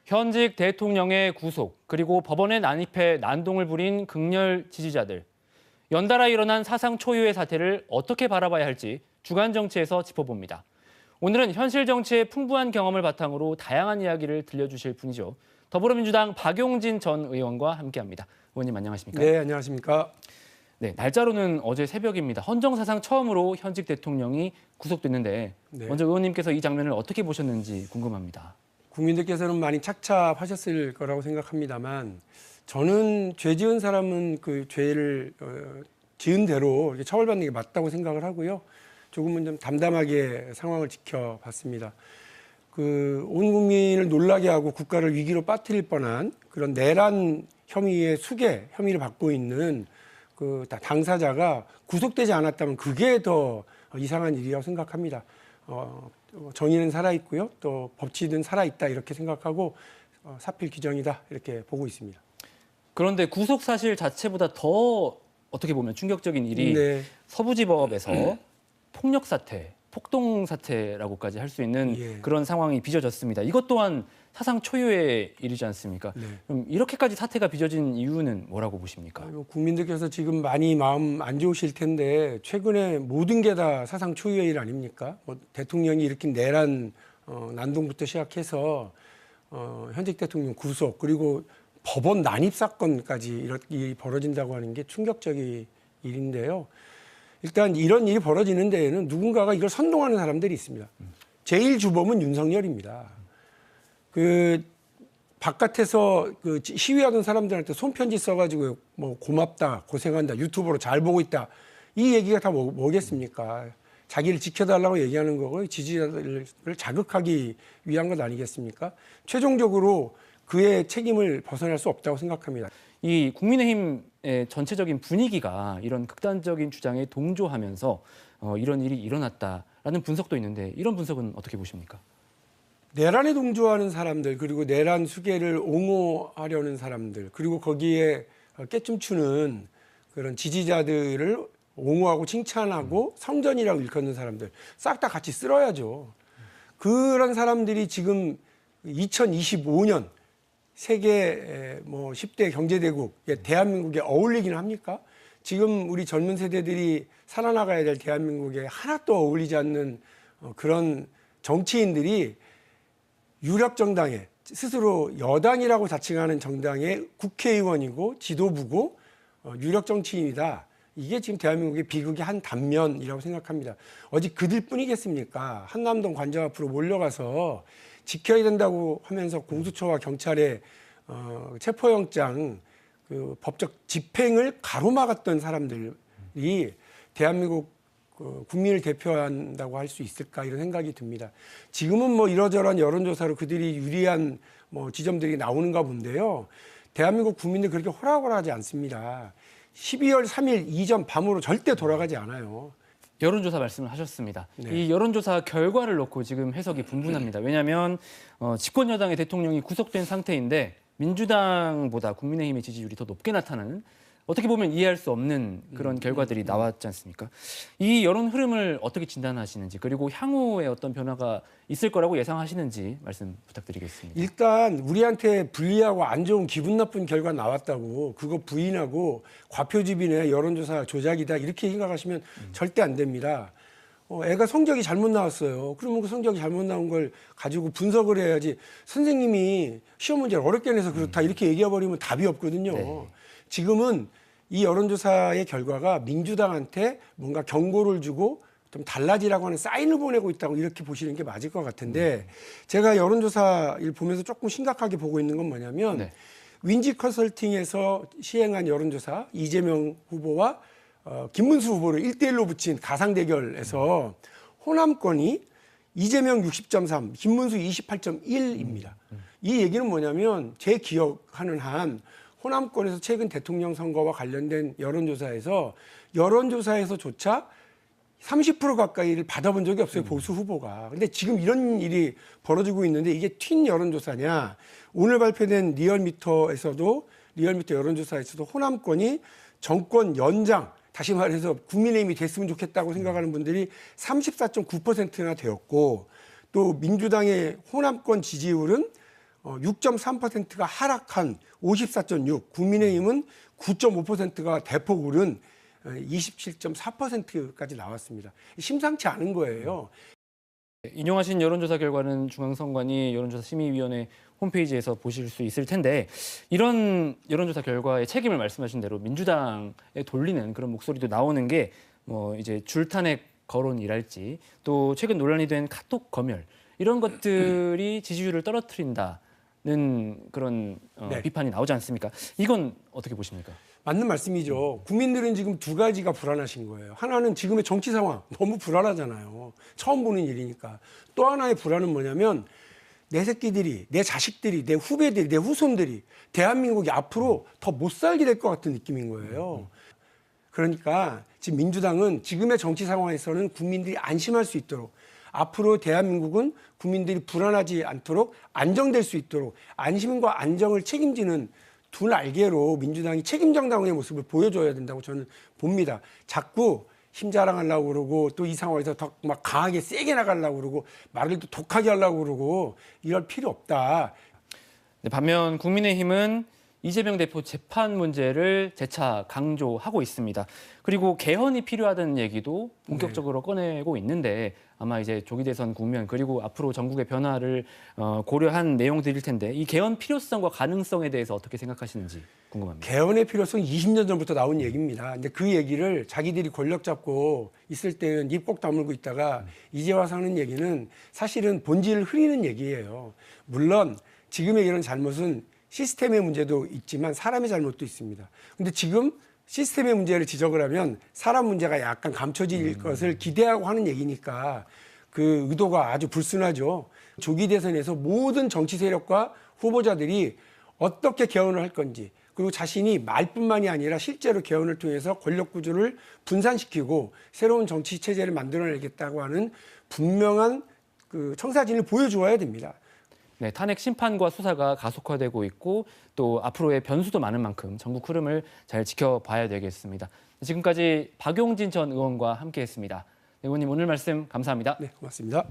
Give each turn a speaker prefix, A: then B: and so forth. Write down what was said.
A: 현직 대통령의 구속, 그리고 법원에 난입해 난동을 부린 극렬 지지자들. 연달아 일어난 사상 초유의 사태를 어떻게 바라봐야 할지 주간 정치에서 짚어봅니다. 오늘은 현실 정치의 풍부한 경험을 바탕으로 다양한 이야기를 들려주실 분이죠. 더불어민주당 박용진 전 의원과 함께합니다. 의원님 안녕하십니까?
B: 네, 안녕하십니까?
A: 네, 날짜로는 어제 새벽입니다. 헌정사상 처음으로 현직 대통령이 구속됐는데
B: 네.
A: 먼저 의원님께서 이 장면을 어떻게 보셨는지 궁금합니다.
B: 국민들께서는 많이 착잡하셨을 거라고 생각합니다만 저는 죄 지은 사람은 그 죄를 지은 대로 이렇게 처벌받는 게 맞다고 생각을 하고요. 조금은 좀 담담하게 상황을 지켜봤습니다. 온 국민을 놀라게 하고 국가를 위기로 빠뜨릴 뻔한 그런 내란 혐의의 수개 혐의를 받고 있는 당사자가 구속되지 않았다면 그게 더 이상한 일이라고 생각합니다. 정의는 살아있고요. 또 법치는 살아있다 이렇게 생각하고 사필 규정이다 이렇게 보고 있습니다.
A: 그런데 구속 사실 자체보다 더 어떻게 보면 충격적인 일이
B: 네.
A: 서부지법에서 폭력 사태, 폭동 사태라고까지 할 수 있는
B: 예.
A: 그런 상황이 빚어졌습니다. 이것 또한 사상 초유의 일이지 않습니까?
B: 네.
A: 그럼 이렇게까지 사태가 빚어진 이유는 뭐라고 보십니까?
B: 국민들께서 지금 많이 마음 안 좋으실 텐데 최근에 모든 게 다 사상 초유의 일 아닙니까? 대통령이 일으킨 내란 난동부터 시작해서 현직 대통령 구속 그리고 법원 난입 사건까지 이렇게 벌어진다고 하는 게 충격적인 일인데요. 일단 이런 일이 벌어지는 데에는 누군가가 이걸 선동하는 사람들이 있습니다. 제일 주범은 윤석열입니다. 바깥에서 시위하던 사람들한테 손편지 써가지고 뭐 고맙다, 고생한다, 유튜브로 잘 보고 있다. 이 얘기가 다 뭐겠습니까? 자기를 지켜달라고 얘기하는 거고 지지자들을 자극하기 위한 것 아니겠습니까? 최종적으로 그의 책임을 벗어날 수 없다고 생각합니다.
A: 이 국민의힘의 전체적인 분위기가 이런 극단적인 주장에 동조하면서 이런 일이 일어났다라는 분석도 있는데 이런 분석은 어떻게 보십니까?
B: 내란에 동조하는 사람들 그리고 내란 수개를 옹호하려는 사람들 그리고 거기에 깨춤추는 그런 지지자들을 옹호하고 칭찬하고 성전이라고 일컫는 사람들 싹 다 같이 쓸어야죠. 그런 사람들이 지금 2025년 세계 10대 경제대국 대한민국에 어울리기는 합니까? 지금 우리 젊은 세대들이 살아나가야 될 대한민국에 하나도 어울리지 않는 그런 정치인들이 유력 정당에 스스로 여당이라고 자칭하는 정당의 국회의원이고 지도부고 유력 정치인이다. 이게 지금 대한민국의 비극의 한 단면이라고 생각합니다. 어디 그들뿐이겠습니까? 한남동 관저 앞으로 몰려가서 지켜야 된다고 하면서 공수처와 경찰의 체포영장 법적 집행을 가로막았던 사람들이 대한민국 국민을 대표한다고 할 수 있을까 이런 생각이 듭니다. 지금은 이러저러한 여론조사로 그들이 유리한 지점들이 나오는가 본데요. 대한민국 국민들 그렇게 호락호락하지 않습니다. 12월 3일 이전 밤으로 절대 돌아가지 않아요.
A: 여론조사 말씀을 하셨습니다.
B: 네.
A: 이 여론조사 결과를 놓고 지금 해석이 분분합니다. 왜냐하면 집권 여당의 대통령이 구속된 상태인데 민주당보다 국민의힘의 지지율이 더 높게 나타나는 어떻게 보면 이해할 수 없는 그런 결과들이 나왔지 않습니까? 이 여론 흐름을 어떻게 진단하시는지 그리고 향후에 어떤 변화가 있을 거라고 예상하시는지 말씀 부탁드리겠습니다.
B: 일단 우리한테 불리하고 안 좋은 기분 나쁜 결과 나왔다고 그거 부인하고 과표집이네 여론조사 조작이다 이렇게 생각하시면 절대 안 됩니다. 애가 성적이 잘못 나왔어요. 그러면 그 성적이 잘못 나온 걸 가지고 분석을 해야지 선생님이 시험 문제를 어렵게 내서 그렇다 이렇게 얘기해버리면 답이 없거든요.
A: 네.
B: 지금은 이 여론조사의 결과가 민주당한테 뭔가 경고를 주고 좀 달라지라고 하는 사인을 보내고 있다고 이렇게 보시는 게 맞을 것 같은데 제가 여론조사를 보면서 조금 심각하게 보고 있는 건 뭐냐면
A: 네.
B: 윈지 컨설팅에서 시행한 여론조사 이재명 후보와 김문수 후보를 1대1로 붙인 가상 대결에서 호남권이 이재명 60.3, 김문수 28.1입니다. 이 얘기는 뭐냐면 제 기억하는 한 호남권에서 최근 대통령 선거와 관련된 여론조사에서조차 30% 가까이를 받아본 적이 없어요. 보수 후보가. 근데 지금 이런 일이 벌어지고 있는데 이게 튄 여론조사냐. 오늘 발표된 리얼미터 여론조사에서도 호남권이 정권 연장, 다시 말해서 국민의힘이 됐으면 좋겠다고 생각하는 분들이 34.9%나 되었고 또 민주당의 호남권 지지율은 6.3%가 하락한 54.6, 국민의힘은 9.5%가 대폭 오른 27.4%까지 나왔습니다. 심상치 않은 거예요.
A: 인용하신 여론조사 결과는 중앙선관위 여론조사심의위원회 홈페이지에서 보실 수 있을 텐데 이런 여론조사 결과의 책임을 말씀하신 대로 민주당에 돌리는 그런 목소리도 나오는 게 뭐 이제 줄탄핵 거론이랄지 또 최근 논란이 된 카톡 검열 이런 것들이 지지율을 떨어뜨린다는 그런
B: 네.
A: 비판이 나오지 않습니까? 이건 어떻게 보십니까?
B: 맞는 말씀이죠. 국민들은 지금 두 가지가 불안하신 거예요. 하나는 지금의 정치 상황 너무 불안하잖아요. 처음 보는 일이니까. 또 하나의 불안은 뭐냐면 내 새끼들이, 내 자식들이, 내 후배들이, 내 후손들이 대한민국이 앞으로 더 못 살게 될 것 같은 느낌인 거예요. 그러니까 지금 민주당은 지금의 정치 상황에서는 국민들이 안심할 수 있도록 앞으로 대한민국은 국민들이 불안하지 않도록 안정될 수 있도록 안심과 안정을 책임지는 두 날개로 민주당이 책임정당의 모습을 보여줘야 된다고 저는 봅니다. 자꾸 힘 자랑하려고 그러고 또 이 상황에서 더 막 강하게 세게 나가려고 그러고 말을 또 독하게 하려고 그러고 이럴 필요 없다.
A: 네, 반면 국민의힘은 이재명 대표 재판 문제를 재차 강조하고 있습니다. 그리고 개헌이 필요하다는 얘기도 본격적으로 꺼내고 있는데 아마 이제 조기 대선 국면 그리고 앞으로 전국의 변화를 고려한 내용들일 텐데 이 개헌 필요성과 가능성에 대해서 어떻게 생각하시는지 궁금합니다.
B: 개헌의 필요성 20년 전부터 나온 얘기입니다. 근데 그 얘기를 자기들이 권력 잡고 있을 때는 입 꼭 다물고 있다가 이제 와서 하는 얘기는 사실은 본질을 흐리는 얘기예요. 물론 지금의 이런 잘못은 시스템의 문제도 있지만 사람의 잘못도 있습니다. 근데 지금 시스템의 문제를 지적을 하면 사람 문제가 약간 감춰질 것을 기대하고 하는 얘기니까 그 의도가 아주 불순하죠. 조기 대선에서 모든 정치 세력과 후보자들이 어떻게 개헌을 할 건지 그리고 자신이 말뿐만이 아니라 실제로 개헌을 통해서 권력 구조를 분산시키고 새로운 정치 체제를 만들어내겠다고 하는 분명한 그 청사진을 보여주어야 됩니다.
A: 네, 탄핵 심판과 수사가 가속화되고 있고 또 앞으로의 변수도 많은 만큼 전국 흐름을 잘 지켜봐야 되겠습니다. 지금까지 박용진 전 의원과 함께했습니다. 의원님 오늘 말씀 감사합니다.
B: 네, 고맙습니다.